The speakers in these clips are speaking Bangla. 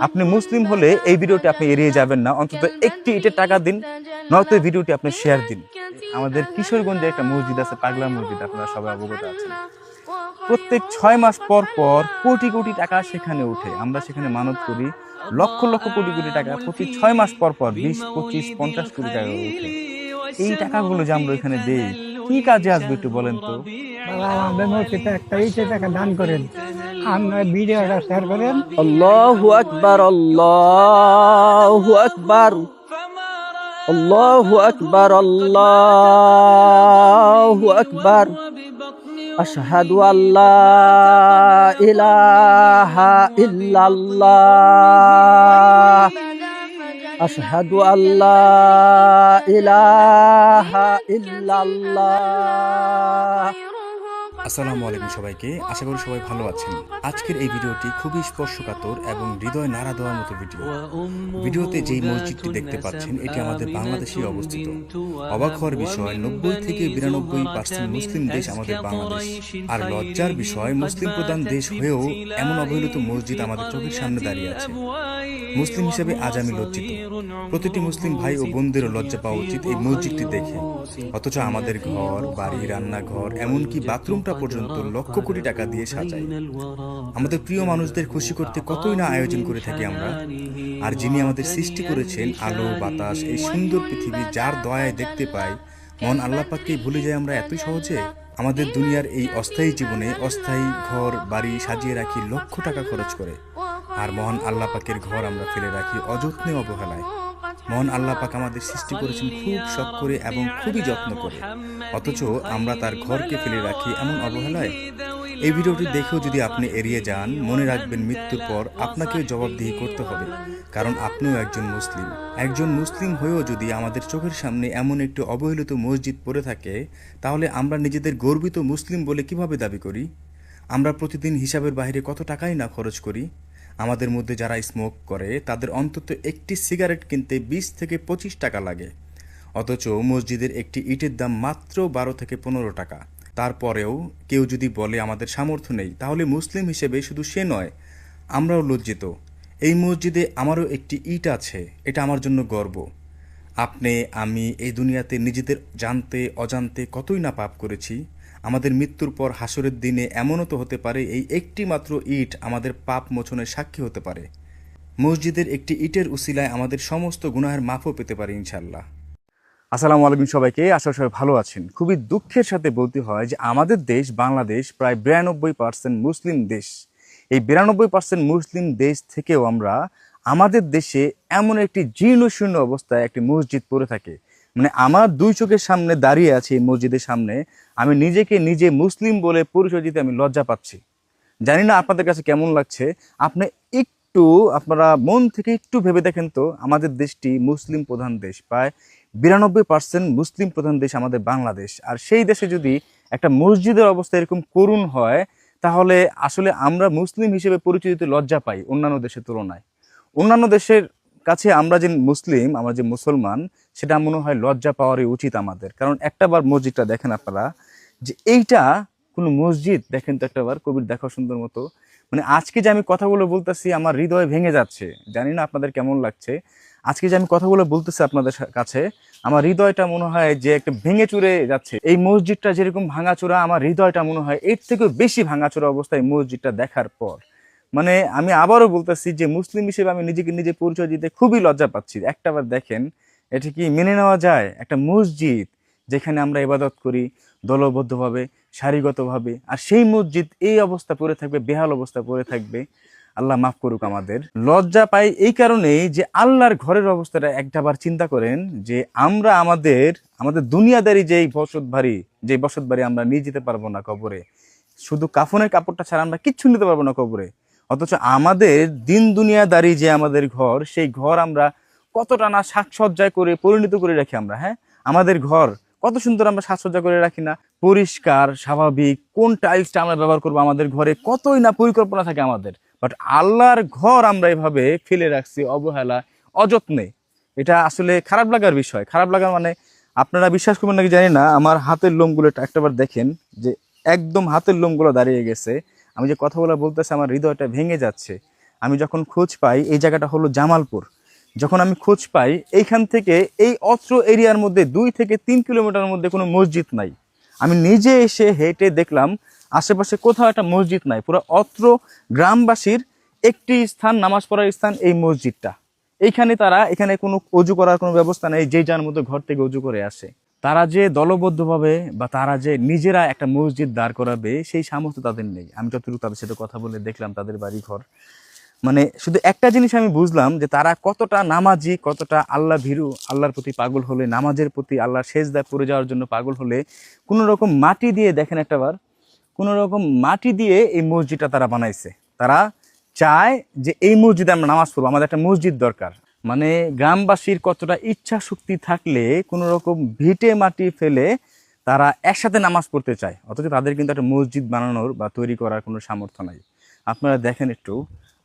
আপনি মুসলিম হলে এই ভিডিওটি আপনি এড়িয়ে যাবেন না, অন্তত একটি ইটের টাকা দিন, নয়তো এই ভিডিওটি আপনি শেয়ার দিন। আমাদের কিশোরগঞ্জে একটা মসজিদ আছে, পাগলা মসজিদ, আপনারা সবাই অবগত আছেন। প্রত্যেক 6 মাস পর পর কোটি কোটি টাকা সেখানে ওঠে। আমরা সেখানে মানত করি, লক্ষ লক্ষ কোটি কোটি টাকা প্রতি 6 মাস পর পর 20, 25, 50 কোটি টাকা ওঠে। এই টাকাগুলো যে আমরা এখানে দেই, কি কাজে আসবে একটু বলেন তো? বাবা, আমাদের মসজিদে একটা ইটের টাকা দান করেন, আপনার ভিডিওটা শেয়ার করেন। আল্লাহু আকবার, আল্লাহু আকবার, আল্লাহু আকবার, আল্লাহু আকবার। আশহাদু আল্লা ইলাহা ইল্লাল্লাহ, আশহাদু আল্লা ইলাহা ইল্লাল্লাহ। আসসালামু আলাইকুম সবাইকে, আশা করি সবাই ভালো আছেন। আজকের এই ভিডিওটি খুবই স্পর্শকাতর এবং হৃদয় নাড়া দেওয়ার মতো ভিডিও। ভিডিওতে যেই মসজিদটি দেখতে পাচ্ছেন, এটি আমাদের বাংলাদেশে অবস্থিত। অবাক হওয়ার বিষয়, 90 থেকে 92% মুসলিম দেশ আমাদের বাংলাদেশ। আর লজ্জার বিষয়, মুসলিম প্রধান দেশ হয়েও এমন অবহেলিত মসজিদ আমাদের চোখের সামনে দাঁড়িয়ে আছে। মুসলিম হিসেবে আজ আমি লজ্জিত। প্রতিটি মুসলিম ভাই ও বোনদেরও লজ্জা পাওয়া উচিত এই মসজিদটি দেখে। অথচ আমাদের ঘর, বাড়ি, রান্নাঘর, এমনকি বাথরুমটা পর্যন্ত লক্ষ কোটি টাকা দিয়ে সাজাই। আমাদের প্রিয় মানুষদের খুশি করতে কতই না আয়োজন করে থাকি আমরা। আর যিনি আমাদের সৃষ্টি করেছেন আলো, বাতাস, এই সুন্দর পৃথিবী, যার দয়ায় দেখতে পাই, মন আল্লাহ পাককেই ভুলে যাই আমরা এতই সহজে। আমাদের দুনিয়ার এই অস্থায়ী জীবনে অস্থায়ী ঘর, বাড়ি সাজিয়ে রাখি লক্ষ টাকা খরচ করে। আর মহান আল্লাহ পাকের ঘর আমরা ফেলে রাখি অযত্নে, অবহেলায়। মহান আল্লাহ পাক আমাদের সৃষ্টি করেছেন খুব শখ করে এবং খুবই যত্ন করে, অথচ আমরা তার ঘরকে ফেলে রাখি এমন অবহেলায়। এই ভিডিওটি দেখেও যদি আপনি এড়িয়ে যান, মনে রাখবেন মৃত্যুর পর আপনাকেও জবাবদিহি করতে হবে, কারণ আপনিও একজন মুসলিম। একজন মুসলিম হয়েও যদি আমাদের চোখের সামনে এমন একটি অবহেলিত মসজিদ পড়ে থাকে, তাহলে আমরা নিজেদের গর্বিত মুসলিম বলে কিভাবে দাবি করি? আমরা প্রতিদিন হিসাবের বাইরে কত টাকাই না খরচ করি। আমাদের মধ্যে যারা স্মোক করে, তাদের অন্তত একটি সিগারেট কিনতে 20 থেকে 25 টাকা লাগে, অথচ মসজিদের একটি ইটের দাম মাত্র 12 থেকে 15 টাকা। তারপরেও কেউ যদি বলে আমাদের সামর্থ্য নেই, তাহলে মুসলিম হিসেবে শুধু সে নয়, আমরাও লজ্জিত। এই মসজিদে আমারও একটি ইট আছে, এটা আমার জন্য গর্ব। আপনি, আমি এই দুনিয়াতে নিজেদের জানতে অজান্তে কতই না পাপ করেছি। আমাদের মৃত্যুর পর হাসরের দিনে এমনও তো হতে পারে এই একটি মাত্র ইট আমাদের পাপ মোচনের সাক্ষী হতে পারে। মসজিদের একটি ইটের উসিলায় আমাদের সমস্ত গুনাহের মাফও পেতে পারি ইনশাল্লাহ। আসসালামু আলাইকুম সবাইকে, আশা করি সবাই ভালো আছেন। খুবই দুঃখের সাথে বলতে হয় যে আমাদের দেশ বাংলাদেশ প্রায় 92% মুসলিম দেশ। এই 92% মুসলিম দেশ থেকেও আমরা আমাদের দেশে এমন একটি জীর্ণশীর্ণ অবস্থায় একটি মসজিদ পড়ে থাকে। মানে আমার দুই চোখের সামনে দাঁড়িয়ে আছে এই মসজিদের সামনে, আমি নিজেকে নিজে মুসলিম বলে পরিচয় দিতে আমি লজ্জা পাচ্ছি। জানি না আপনাদের কাছে কেমন লাগছে। আপনি আপনারা মন থেকে একটু ভেবে দেখেন তো, আমাদের দেশটি মুসলিম প্রধান দেশ, প্রায় 92% মুসলিম প্রধান দেশ আমাদের বাংলাদেশ। আর সেই দেশে যদি একটা মসজিদের অবস্থা এরকম করুণ হয়, তাহলে আসলে আমরা মুসলিম হিসেবে পরিচয় দিতে লজ্জা পাই অন্যান্য দেশের তুলনায়। অন্যান্য দেশের কাছে আমরা যে মুসলিম, আমরা যে মুসলমান, সেটা মনে হয় লজ্জা পাওয়ারই উচিত আমাদের। কারণ একটাবার মসজিদটা দেখেন আপনারা, যে এইটা কোনো মসজিদ দেখেন তো একটাবার, কবির দেখা সুন্দর মতো। মানে আজকে যে আমি কথাগুলো বলতেছি, আমার হৃদয় ভেঙে যাচ্ছে। জানি না আপনাদের কেমন লাগছে। আজকে যে আমি কথাগুলো বলতেছি আপনাদের কাছে, আমার হৃদয়টা মনে হয় যে একটা ভেঙে চুরে যাচ্ছে। এই মসজিদটা যেরকম ভাঙাচোরা, আমার হৃদয়টা মনে হয় এর থেকেও বেশি ভাঙাচোরা অবস্থায় মসজিদটা দেখার পর। মানে আমি আবারও বলতেছি যে মুসলিম হিসেবে আমি নিজেকে নিজে পরিচয় দিতে খুবই লজ্জা পাচ্ছি। একটাবার দেখেন, এটা কি মেনে নেওয়া যায়? একটা মসজিদ যেখানে আমরা ইবাদত করি দলবদ্ধভাবে, সারিগতভাবে, আর সেই মসজিদ এই অবস্থা পড়ে থাকবে, বেহাল অবস্থা পড়ে থাকবে। আল্লাহ মাফ করুক আমাদের। লজ্জা পাই এই কারণেই যে আল্লাহর ঘরের অবস্থাটা একটাবার চিন্তা করেন, যে আমরা আমাদের দুনিয়াদারি যে বসত বাড়ি আমরা নিয়ে যেতে পারবো না কবরে। শুধু কাফনের কাপড়টা ছাড়া আমরা কিচ্ছু নিতে পারবো না কবরে। অথচ আমাদের দিন দুনিয়াদারি যে আমাদের ঘর, সেই ঘর আমরা কতটা না সাজসজ্জায় করে পরিণত করে রাখি আমরা। হ্যাঁ, আমাদের ঘর কত সুন্দর আমরা সাজসজ্জা করে রাখি না, পরিষ্কার, স্বাভাবিক। কোন টাইলসটা আমরা ব্যবহার করবো আমাদের ঘরে, কতই না পরিকল্পনা থাকে আমাদের। বাট আল্লাহর ঘর আমরা এভাবে ফেলে রাখছি অবহেলা, অযত্নে। এটা আসলে খারাপ লাগার বিষয়। খারাপ লাগার মানে, আপনারা বিশ্বাস করবেন নাকি জানি না, আমার হাতের লোমগুলো একটাবার দেখেন, যে একদম হাতের লোমগুলো দাঁড়িয়ে গেছে। আমি যে কথাগুলো বলতেছি, আমার হৃদয়টা ভেঙে যাচ্ছে। আমি যখন খোঁজ পাই এই জায়গাটা হলো জামালপুর, যখন আমি খোঁজ পাই এইখান থেকে এই অত্র এরিয়ার মধ্যে 2 থেকে 3 কিলোমিটারের মধ্যে কোনো মসজিদ নাই। আমি নিজে এসে হেঁটে দেখলাম আশেপাশে কোথাও একটা মসজিদ নাই। পুরো অত্র গ্রামবাসীর একটি স্থান, নামাজ পড়ার স্থান এই মসজিদটা। এইখানে তারা, এখানে কোনো অজু করার কোনো ব্যবস্থা নেই, যে যার মতো ঘর থেকে অজু করে আসে। তারা যে দলবদ্ধভাবে বা তারা যে নিজেরা একটা মসজিদ দাঁড় করাবে সেই সামর্থ্য তাদের নেই। আমি যতটুকু তাদের সাথে কথা বলে দেখলাম তাদের বাড়ি ঘর, মানে শুধু একটা জিনিস আমি বুঝলাম যে তারা কতটা নামাজি, কতটা আল্লাহ ভীরু, আল্লাহর প্রতি পাগল হলে, নামাজের প্রতি, আল্লাহর সেজদায় পড়ে যাওয়ার জন্য পাগল হলে কোনো রকম মাটি দিয়ে, দেখেন একটাবার, কোনো রকম মাটি দিয়ে এই মসজিদটা তারা বানাইছে। তারা চায় যে এই মসজিদে আমরা নামাজ পড়বো, আমাদের একটা মসজিদ দরকার। মানে গ্রামবাসীর কতটা ইচ্ছা শক্তি থাকলে কোনো রকম ভিটে মাটি ফেলে তারা একসাথে নামাজ পড়তে চায়, অথচ তাদের কিন্তু একটা মসজিদ বানানোর বা তৈরি করার কোনো সামর্থ্য নাই। আপনারা দেখেন একটু,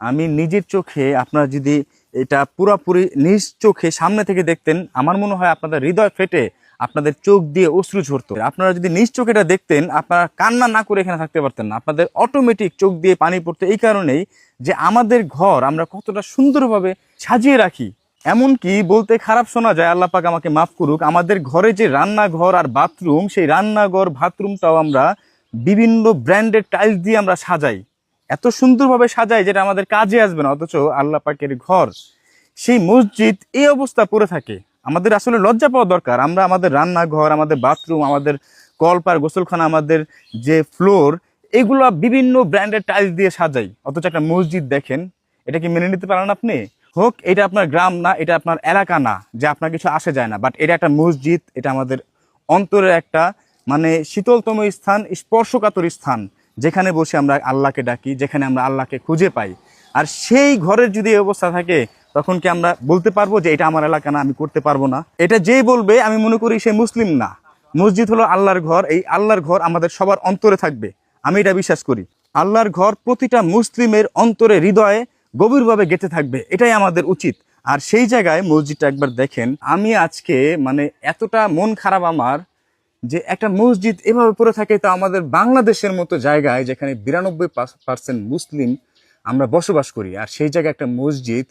আমি নিজের চোখে, আপনারা যদি এটা পুরোপুরি নিজ চোখে সামনে থেকে দেখতেন, আমার মনে হয় আপনাদের হৃদয় ফেটে আপনাদের চোখ দিয়ে অশ্রু ঝরতো। আপনারা যদি নিজ চোখে এটা দেখতেন, আপনারা কান্না না করে এখানে থাকতে পারতেন না, আপনাদের অটোমেটিক চোখ দিয়ে পানি পড়তো। এই কারণেই যে আমাদের ঘর আমরা কতটা সুন্দরভাবে সাজিয়ে রাখি। এমনকি বলতে খারাপ শোনা যায়, আল্লাহ পাক আমাকে মাফ করুক, আমাদের ঘরে যে রান্নাঘর আর বাথরুম, সেই রান্নাঘর বাথরুমটাও আমরা বিভিন্ন ব্র্যান্ডের টাইলস দিয়ে আমরা সাজাই, এত সুন্দরভাবে সাজাই যেটা আমাদের কাজে আসবে না, অথচ আল্লাহ পাকের ঘর, সেই মসজিদ এই অবস্থা পড়ে থাকে। আমাদের আসলে লজ্জা পাওয়া দরকার। আমরা আমাদের রান্নাঘর, আমাদের বাথরুম, আমাদের কলপার, গোসলখানা, আমাদের যে ফ্লোর, এগুলো বিভিন্ন ব্র্যান্ডের টাইলস দিয়ে সাজাই, অথচ একটা মসজিদ দেখেন, এটা কি মেনে নিতে পারেন আপনি? হোক এটা আপনার গ্রাম না, এটা আপনার এলাকা না, যে আপনার কিছু আসে যায় না, বাট এটা একটা মসজিদ, এটা আমাদের অন্তরের একটা মানে শীতলতম স্থান, স্পর্শকাতর স্থান, যেখানে বসে আমরা আল্লাহকে ডাকি, যেখানে আমরা আল্লাহকে খুঁজে পাই। আর সেই ঘরের যদি এই অবস্থা থাকে, তখন কি আমরা বলতে পারবো যে এটা আমার এলাকা না, আমি করতে পারবো না? এটা যেই বলবে আমি মনে করি সে মুসলিম না। মসজিদ হলো আল্লাহর ঘর, এই আল্লাহর ঘর আমাদের সবার অন্তরে থাকবে, আমি এটা বিশ্বাস করি। আল্লাহর ঘর প্রতিটা মুসলিমের অন্তরে, হৃদয়ে গভীরভাবে গেঁথে থাকবে, এটাই আমাদের উচিত। আর সেই জায়গায় মসজিদটা একবার দেখেন। আমি আজকে মানে এতটা মন খারাপ আমার যে একটা মসজিদ এভাবে পড়ে থাকে, তা আমাদের বাংলাদেশের মতো জায়গায় যেখানে 92% মুসলিম আমরা বসবাস করি, আর সেই জায়গায় একটা মসজিদ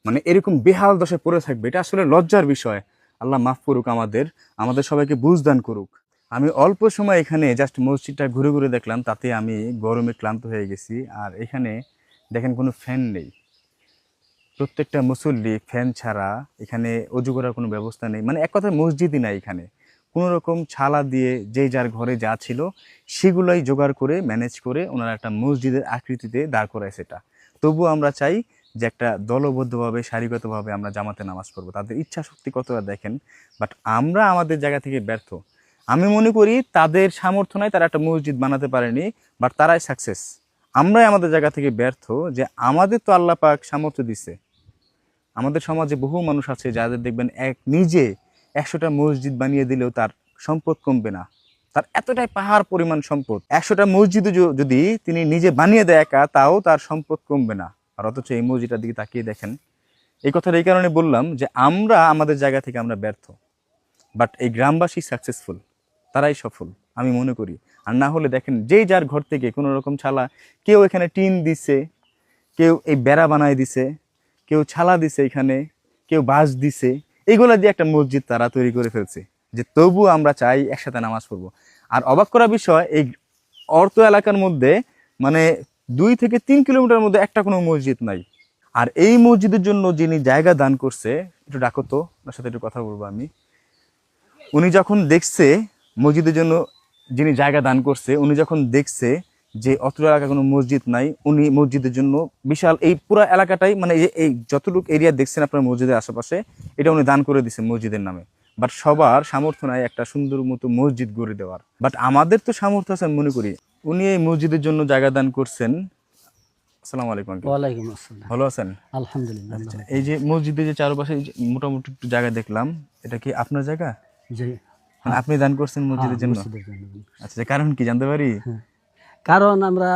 মানে এরকম বেহাল দশায় পড়ে থাকবে, এটা আসলে লজ্জার বিষয়। আল্লাহ মাফ করুক, আমাদের সবাইকে বুঝদান করুক। আমি অল্প সময় এখানে জাস্ট মসজিদটা ঘুরে ঘুরে দেখলাম, তাতে আমি গরমে ক্লান্ত হয়ে গেছি। আর এখানে দেখেন কোনো ফ্যান নেই, প্রত্যেকটা মুসল্লি ফ্যান ছাড়া, এখানে অজু করার কোনো ব্যবস্থা নেই, মানে এক কথায় মসজিদই নাই এখানে। কোনো রকম ছালা দিয়ে যে যার ঘরে যা ছিল সেগুলোই জোগাড় করে ম্যানেজ করে ওনারা একটা মসজিদের আকৃতিতে দাঁড় করায় সেটা। তবুও আমরা চাই যে একটা দলবদ্ধভাবে, সারিগতভাবে আমরা জামাতে নামাজ পড়বো। তাদের ইচ্ছা শক্তি কতটা দেখেন, বাট আমরা আমাদের জায়গা থেকে ব্যর্থ। আমি মনে করি তাদের সামর্থ্য নাই, তারা একটা মসজিদ বানাতে পারেনি, বাট তারাই সাকসেস। আমরাই আমাদের জায়গা থেকে ব্যর্থ, যে আমাদের তো আল্লাহ পাক সামর্থ্য দিছে। আমাদের সমাজে বহু মানুষ আছে যাদের দেখবেন নিজে 100টা মসজিদ বানিয়ে দিলেও তার সম্পদ কমবে না, তার এতটাই পাহাড় পরিমাণ সম্পদ। 100টা মসজিদ যদি তিনি নিজে বানিয়ে দেয় একা, তাও তার সম্পদ কমবে না। আর অথচ এই মসজিদটার দিকে তাকিয়ে দেখেন। এই কথাটা এই কারণে বললাম যে আমরা আমাদের জায়গা থেকে আমরা ব্যর্থ, বাট এই গ্রামবাসী সাকসেসফুল, তারাই সফল আমি মনে করি। আর না হলে দেখেন, যেই যার ঘর থেকে কোনো রকম ছালা, কেউ এখানে টিন দিছে, কেউ এই বেড়া বানায় দিছে, কেউ ছালা দিছে, এখানে কেউ বাঁশ দিছে, এইগুলা দিয়ে একটা মসজিদ তারা তৈরি করে ফেলছে, যে তবু আমরা চাই একসাথে নামাজ পড়বো। আর অবাক করা বিষয়, এই অর্থ এলাকার মধ্যে মানে 2 থেকে 3 কিলোমিটার মধ্যে একটা কোনো মসজিদ নাই। আর এই মসজিদের জন্য যিনি জায়গা দান করছে, একটু ডাকো তো, ওনার সাথে একটু কথা বলবো আমি। উনি যখন দেখছে মসজিদের জন্য যিনি জায়গা দান করছে, উনি যখন দেখছে যে অত্র এলাকায় কোনো মসজিদ নাই, উনি মসজিদের জন্য বিশাল এই পুরো এলাকাটাই, মানে এই যতটুকু এরিয়া দেখছেন আপনার মসজিদের আশেপাশে, এটা উনি দান করে দিচ্ছেন মসজিদের নামে। বাট সবার সামর্থ্য নাই একটা সুন্দর মতো মসজিদ গড়ে দেওয়ার। বাট আমাদের তো সামর্থ্য আছে, আমি মনে করি। উনি এই মসজিদের জন্য জায়গা দান করছেন। আসসালামু আলাইকুম। ওয়ালাইকুম আসসালাম। ভালো আছেন? আলহামদুলিল্লাহ। আচ্ছা, এই যে মসজিদের যে চারপাশে মোটামুটি একটু জায়গা দেখলাম, এটা কি আপনার জায়গা? জি, মানে আপনি দান করছেন মসজিদের জন্য? মসজিদের জন্য। আচ্ছা, কারণ কি জানতে পারি? কারণ আমরা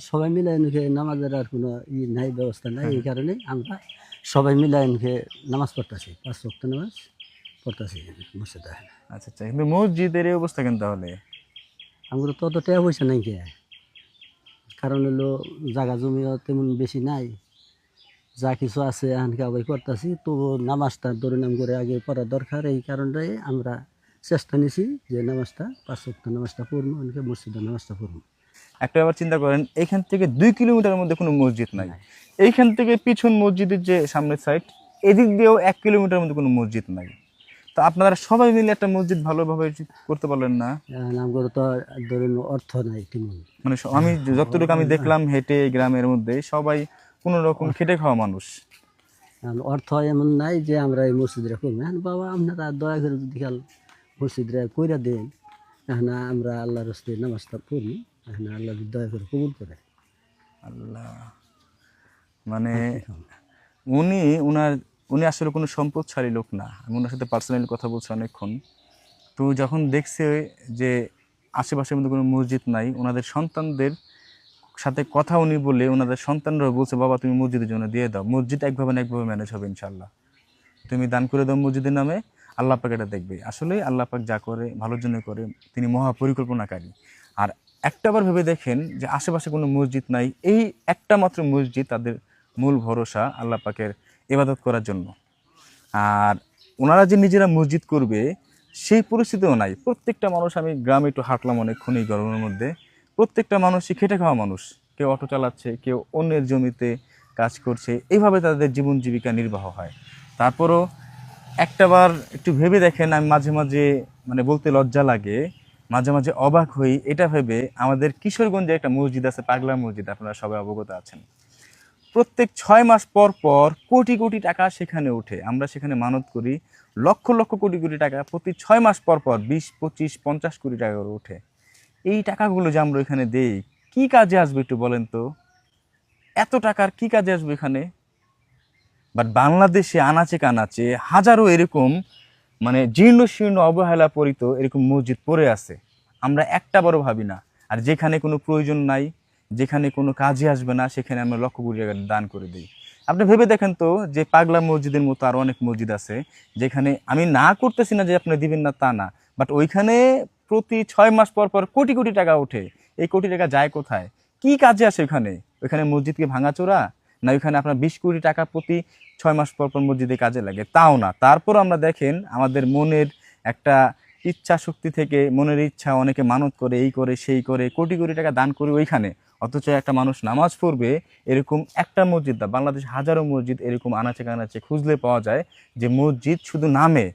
সবাই মিলে এনেকে নামাজের আর কোনো নাই, ব্যবস্থা নাই, এই কারণে আমরা সবাই মিলে এনেকে নামাজ পড়তেছি, 5 ওয়াক্ত নামাজ পড়তেছি মসজিদে। আচ্ছা আচ্ছা, কিন্তু মসজিদের এই অবস্থা কেন তাহলে? আমরা তো অত টাকা পয়সা নাই কে, কারণ হলো জায়গা জমিও তেমন বেশি নাই, যা কিছু আছে এখানকে আবার করতেছি, তো নামাজটা ধরে নাম করে আগে পড়া দরকার। এই কারণে আমরা চেষ্টা নিছি যে নামাজটা 5 ওয়াক্ত নামাজটা পড়বো, এখানকে মসজিদে নামাজটা পড়বো। একটা ব্যাপার চিন্তা করেন, এইখান থেকে 2 কিলোমিটারের মধ্যে কোনো মসজিদ নাই। এইখান থেকে পিছন মসজিদের যে সামনের সাইড, এদিক দিয়েও 1 কিলোমিটারের মধ্যে কোনো মসজিদ নাই। তো আপনারা সবাই মিলে একটা মসজিদ ভালোভাবে করতে পারলেন না? নামগুলো তো ধরেন অর্থ নাই তেমন। মানে আমি যতটুকু আমি দেখলাম হেঁটে গ্রামের মধ্যে সবাই কোনো রকম খেটে খাওয়া মানুষ। অর্থ এমন নাই যে আমরা এই মসজিদরা করবো। হ্যাঁ বাবা, আপনারা দয়া করে যদি কাল মসজিদরা কইরা দেন, এখন আমরা আল্লাহর রাস্তে নামাজটা পড়ি, এখন আল্লাহ যদি দয়া করে কবুল করে। আল্লাহ, মানে উনি উনি আসলে কোনো সম্পদশালী লোক না। আমি ওনার সাথে পার্সোনালি কথা বলছি অনেকক্ষণ। তো যখন দেখছে যে আশেপাশের মধ্যে কোনো মসজিদ নাই, ওনাদের সন্তানদের সাথে কথা উনি বলে ওনাদের সন্তানরাও বলছে, বাবা তুমি মসজিদের জন্য দিয়ে দাও, মসজিদ একভাবে না একভাবে ম্যানেজ হবে ইনশাল্লাহ, তুমি দান করে দাও মসজিদের নামে, আল্লাহ পাক এটা দেখবে। আসলে আল্লাহ পাক যা করে ভালোর জন্য করে, তিনি মহা পরিকল্পনাকারী। আর একটাবার ভেবে দেখেন যে আশেপাশে কোনো মসজিদ নাই, এই একটা মাত্র মসজিদ তাদের মূল ভরসা আল্লাহ পাকের ইবাদত করার জন্য। আর ওনারা যে নিজেরা মসজিদ করবে সেই পরিস্থিতিও নাই। প্রত্যেকটা মানুষ, আমি গ্রামে একটু হাঁটলাম অনেকক্ষণ এই গরমের মধ্যে, প্রত্যেকটা মানুষই খেটে খাওয়া মানুষ। কেউ অটো চালাচ্ছে, কেউ অন্যের জমিতে কাজ করছে, এইভাবে তাদের জীবন জীবিকা নির্বাহ হয়। তারপরও একটাবার একটু ভেবে দেখেন, আমি মাঝে মাঝে মানে বলতে লজ্জা লাগে, মাঝে মাঝে অবাক হই এটা ভেবে, আমাদের কিশোরগঞ্জে একটা মসজিদ আছে, পাগলা মসজিদ, আপনারা সবাই অবগত আছেন। প্রত্যেক 6 মাস পর পর কোটি কোটি টাকা সেখানে ওঠে। আমরা সেখানে মানত করি, লক্ষ লক্ষ কোটি কোটি টাকা প্রতি 6 মাস পর পর 20, 25, 50 কোটি টাকা করে ওঠে। এই টাকাগুলো যে আমরা এখানে দেই, কি কাজে আসবে একটু বলেন তো? এত টাকার কি কাজে আসবে এখানে? বাট বাংলাদেশে আনাচে কানাচে হাজারো এরকম মানে জীর্ণ শীর্ণ অবহেলা পরিত এরকম মসজিদ পড়ে আছে, আমরা একটা বড় ভাবি না। আর যেখানে কোনো প্রয়োজন নাই, যেখানে কোনো কাজে আসবে না, সেখানে আমরা লক্ষ কোটি টাকা দান করে দিই। আপনি ভেবে দেখেন তো, যে পাগলা মসজিদের মতো আরও অনেক মসজিদ আছে যেখানে, আমি না করতেছি না যে আপনি দিবেন না তা না, বাট ওইখানে প্রতি 6 মাস পর পর কোটি কোটি টাকা ওঠে। এই কোটি টাকা যায় কোথায়? কি কাজে আসে ওখানে? ওইখানে মসজিদকে ভাঙাচোরা, না ওইখানে আপনার 20 কোটি টাকা প্রতি 6 মাস পর পর মসজিদে কাজে লাগে? তাও না। তারপর আমরা দেখেন আমাদের মনের একটা ইচ্ছা শক্তি থেকে, মনের ইচ্ছা অনেকে মানত করে, এই করে সেই করে কোটি কোটি টাকা দান করে ওইখানে, অথচ একটা মানুষ নামাজ পড়বে এরকম একটা মসজিদ না, বাংলাদেশ হাজারো মসজিদ এরকম আনাচে কানাচে খুঁজলে পাওয়া যায়, যে মসজিদ শুধু নামে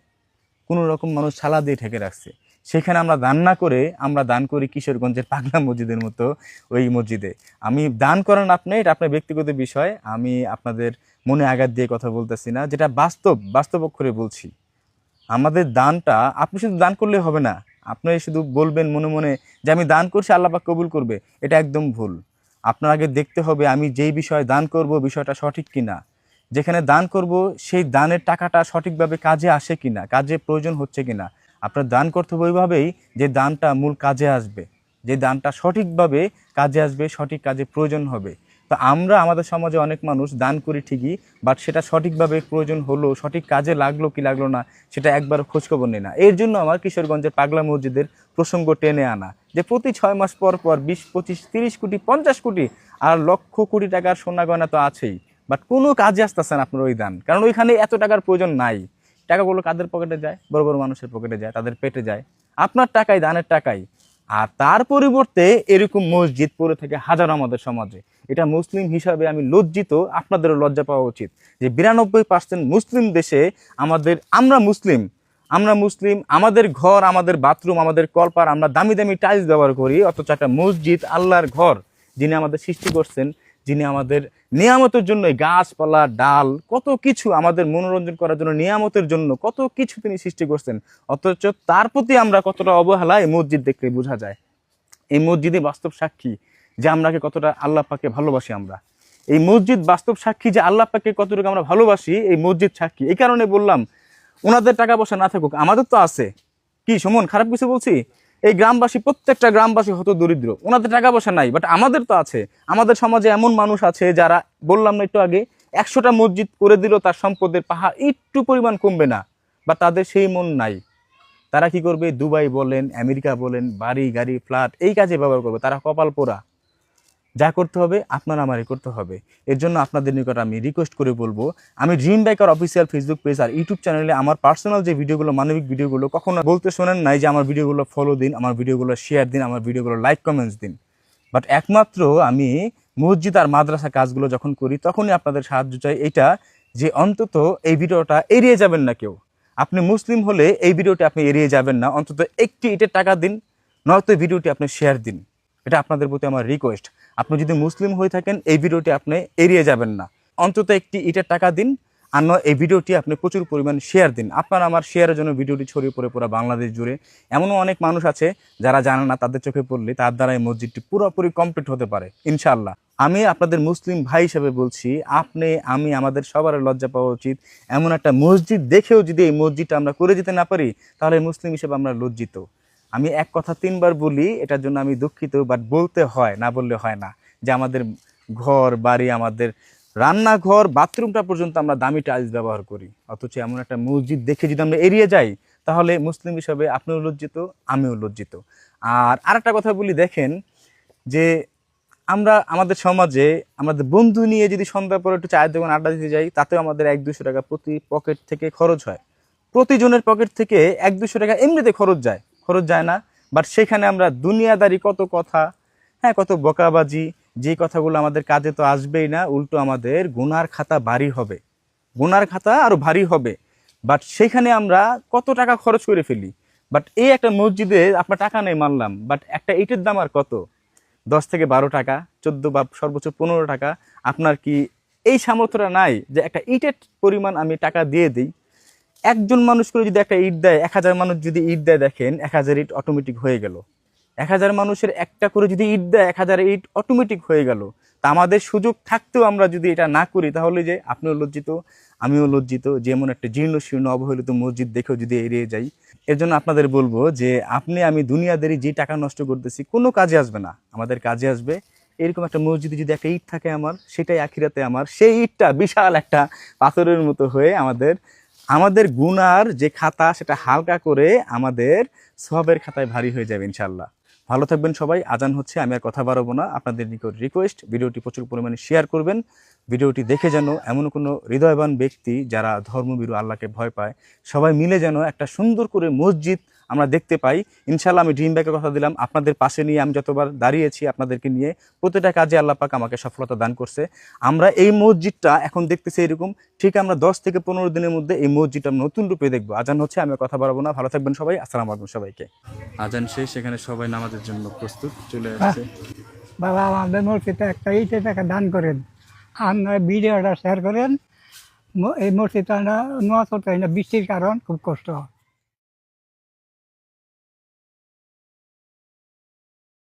কোনো রকম মানুষ ছালা দিয়ে ঢেকে রাখছে। সেখানে আমরা দান না করে আমরা দান করি কিশোরগঞ্জের পাগলা মসজিদের মতো ওই মসজিদে। আমি দান করেন আপনি, এটা আপনার ব্যক্তিগত বিষয়, আমি আপনাদের মনে আঘাত দিয়ে কথা বলতেছি না, যেটা বাস্তব অক্ষরে বলছি। আমাদের দানটা, আপনি শুধু দান করলে হবে না, আপনি শুধু বলবেন মনে মনে যে আমি দান করছি আল্লাহ পাক কবুল করবে, এটা একদম ভুল। আপনার আগে দেখতে হবে আমি যেই বিষয়ে দান করব বিষয়টা সঠিক কিনা, যেখানে দান করব সেই দানের টাকাটা সঠিকভাবে কাজে আসে কিনা, কাজে প্রয়োজন হচ্ছে কিনা। আপনার দান করতে হবে ওইভাবেই যে দানটা মূল কাজে আসবে, যে দানটা সঠিকভাবে কাজে আসবে, সঠিক কাজে প্রয়োজন হবে। তো আমরা আমাদের সমাজে অনেক মানুষ দান করি ঠিকই, বাট সেটা সঠিকভাবে প্রয়োজন হলো, সঠিক কাজে লাগলো কি লাগলো না সেটা একবার খোঁজখবর নেই না। এর জন্য আমার কিশোরগঞ্জের পাগলা মসজিদের প্রসঙ্গ টেনে আনা, যে প্রতি 6 মাস পর পর 20, 25, 30 কোটি, 50 কোটি আর লক্ষ কোটি টাকার সোনা গয়না তো আছেই, বাট কোনো কাজে আসতেছে না আপনার ওই দান, কারণ ওইখানে এত টাকার প্রয়োজন নাই। টাকাগুলো কাদের পকেটে যায়? বড় বড় মানুষের পকেটে যায়, তাদের পেটে যায়। আপনার টাকাই, দানের টাকাই। আর তার পরিবর্তে এরকম মসজিদ পড়ে থাকে হাজার আমাদের সমাজে। এটা মুসলিম হিসাবে আমি লজ্জিত, আপনাদেরও লজ্জা পাওয়া উচিত যে 92% মুসলিম দেশে আমরা মুসলিম, আমাদের ঘর, আমাদের বাথরুম, আমাদের কলপার আমরা দামি দামি টাইলস ব্যবহার করি, অথচ একটা মসজিদ আল্লাহর ঘর, যিনি আমাদের সৃষ্টি করছেন, যিনি আমাদের নিয়ামতের জন্য গাছপালা ডাল কত কিছু আমাদের মনোরঞ্জন করার জন্য, নিয়ামতের জন্য কত কিছু তিনি সৃষ্টি করছেন, অথচ তার প্রতি আমরা কতটা অবহেলা এই মসজিদ দেখলে বোঝা যায়। এই মসজিদই বাস্তব সাক্ষী যে আমরাকে কতটা আল্লাহ পাককে ভালোবাসি আমরা। এই মসজিদ বাস্তব সাক্ষী যে আল্লাহ পাককে কতটুকু আমরা ভালোবাসি, এই মসজিদ সাক্ষী। এই কারণে বললাম, ওনাদের টাকা পয়সা না থাকুক, আমাদের তো আছে। কি সুমন, খারাপ কিছু বলছি? এই গ্রামবাসী, প্রত্যেকটা গ্রামবাসী হত দরিদ্র, ওনাদের টাকা পয়সা নাই, বাট আমাদের তো আছে। আমাদের সমাজে এমন মানুষ আছে যারা, বললাম না একটু আগে, 100টা মসজিদ করে দিল, তার সম্পদের পাহাড় একটু পরিমাণ কমবে না, বা তাদের সেই মন নাই। তারা কি করবে? দুবাই বলেন, আমেরিকা বলেন, বাড়ি গাড়ি ফ্ল্যাট এই কাজে ব্যবহার করবে। তারা কপাল পোড়া। যা করতে হবে আপনার আমারই করতে হবে। এর জন্য আপনাদের নিকট আমি রিকোয়েস্ট করে বলবো, আমি dream biker official Facebook page আর ইউটিউব চ্যানেলে আমার পার্সোনাল যে ভিডিওগুলো, মানবিক ভিডিওগুলো কখনো বলতে শোনেন নাই যে আমার ভিডিওগুলো ফলো দিন, আমার ভিডিওগুলো শেয়ার দিন, আমার ভিডিওগুলো লাইক কমেন্টস দিন। বাট একমাত্র আমি মসজিদ আর মাদ্রাসা কাজগুলো যখন করি তখনই আপনাদের সাহায্য চাই, এইটা যে অন্তত এই ভিডিওটা এড়িয়ে যাবেন না কেউ। আপনি মুসলিম হলে এই ভিডিওটি আপনি এড়িয়ে যাবেন না, অন্তত একটি ইটের টাকা দিন, নয়তো এই ভিডিওটি আপনি শেয়ার দিন। এটা আপনাদের প্রতি আমার রিকোয়েস্ট। আপনি যদি মুসলিম হয়ে থাকেন এই ভিডিওটি আপনি এড়িয়ে যাবেন না, অন্তত একটি ইটের টাকা দিন, আর নয় এই ভিডিওটি আপনি প্রচুর পরিমাণ শেয়ার দিন। আপনার আমার শেয়ারের জন্য ভিডিওটি ছড়িয়ে পড়ে পুরো বাংলাদেশ জুড়ে। এমনও অনেক মানুষ আছে যারা জানে না, তাদের চোখে পড়লে তার দ্বারা এই মসজিদটি পুরোপুরি কমপ্লিট হতে পারে ইনশাআল্লাহ। আমি আপনাদের মুসলিম ভাই হিসেবে বলছি, আপনি আমি আমাদের সবার লজ্জা পাওয়া উচিত। এমন একটা মসজিদ দেখেও যদি এই মসজিদটা আমরা করে যেতে না পারি, তাহলে মুসলিম হিসেবে আমরা লজ্জিত। আমি এক কথা 3 বার বলি, এটার জন্য আমি দুঃখিত, বাট বলতে হয়, না বললে হয় না। যে আমাদের ঘর বাড়ি, আমাদের রান্নাঘর, বাথরুমটা পর্যন্ত আমরা দামি টাইলস ব্যবহার করি, অথচ এমন একটা মসজিদ দেখে যদি আমরা এড়িয়ে যাই, তাহলে মুসলিম হিসাবে আপনিও লজ্জিত, আমিও লজ্জিত। আর আরেকটা কথা বলি, দেখেন যে আমরা আমাদের সমাজে আমাদের বন্ধু নিয়ে যদি সন্ধ্যা পরে একটু চায়ের দোকান আড্ডা দিতে যাই, তাতেও আমাদের 1-200 টাকা প্রতি পকেট থেকে খরচ হয়। প্রতিজনের পকেট থেকে 1-200 টাকা এমনিতে খরচ যায় না। বাট সেখানে আমরা দুনিয়াদারি কত কথা, হ্যাঁ কত বকাবাজি, যে কথাগুলো আমাদের কাজে তো আসবেই না, উল্টো আমাদের গুনার খাতা ভারী হবে, গুনার খাতা আরো ভারী হবে। বাট সেখানে আমরা কত টাকা খরচ করে ফেলি। বাট এই একটা মসজিদে আপনার টাকা নেই মানলাম, বাট একটা ইটের দাম আর কত, 10 থেকে 12 টাকা, 14 বা সর্বোচ্চ 15 টাকা। আপনার কি এই সামর্থ্যটা নাই যে একটা ইটের পরিমাণ আমি টাকা দিয়ে দিই? একজন মানুষ করে যদি একটা ইট দেয়, 1000 মানুষ যদি ইট দেয়, দেখেন 1000 ইট অটোমেটিক হয়ে গেল। 1000 মানুষের একটা করে যদি ইট দেয়, 1000 ইট অটোমেটিক হয়ে গেল। তা আমাদের সুযোগ থাকতেও আমরা যদি এটা না করি, তাহলে যে আপনিও লজ্জিত, আমিও লজ্জিত, যেমন একটা জীর্ণ শীর্ণ অবহেলিত মসজিদ দেখেও যদি এড়িয়ে যাই। এর জন্য আপনাদের বলবো যে আপনি আমি দুনিয়াদারি যে টাকা নষ্ট করতেছি কোনো কাজে আসবে না, আমাদের কাজে আসবে এরকম একটা মসজিদে যদি একটা ইট থাকে আমার, সেটাই আখিরাতে আমার সেই ইটটা বিশাল একটা পাথরের মতো হয়ে আমাদের গুনার যে খাতা সেটা হালকা করে আমাদের সওয়াবের খাতায় ভারী হয়ে যাবে ইনশাআল্লাহ। ভালো থাকবেন সবাই। আজান হচ্ছে, আমি আর কথা বাড়াবো না। আপনাদের নিকট রিকোয়েস্ট, ভিডিওটি প্রচুর পরিমাণে শেয়ার করবেন। ভিডিওটি দেখে যেন এমন কোনো হৃদয়বান ব্যক্তি যারা ধর্মভীরু, আল্লাহকে ভয় পায়, সবাই মিলে যেন একটা সুন্দর করে মসজিদ আমরা দেখতে পাই ইনশাআল্লাহ। আমি ড্রিম বাইকের কথা দিলাম, আপনাদের পাশে নিয়ে আমি যতবার দাঁড়িয়েছি আপনাদেরকে নিয়ে, প্রতিটা কাজে আল্লাহ পাক আমাকে সফলতা দান করছে। আমরা এই মসজিদটা এখন দেখতেছি এরকম, ঠিক আমরা 10 থেকে 15 দিনের মধ্যে এই মসজিদটা নতুন রূপে দেখবো। আজান হচ্ছে, আমি আর কথা বাড়াবো না। ভালো থাকবেন সবাই। আসসালামু আলাইকুম সবাইকে। আজান শেষ, এখানে সবাই নামাজের জন্য প্রস্তুত চলে আসছে। বাবা আমাদের মসজিদে একটা ইটের টাকা দান করেন, আপনার ভিডিওটা শেয়ার করেন। এই মসজিদটা নোয়া করতে হয় না, বৃষ্টির কারণ খুব কষ্ট হয়।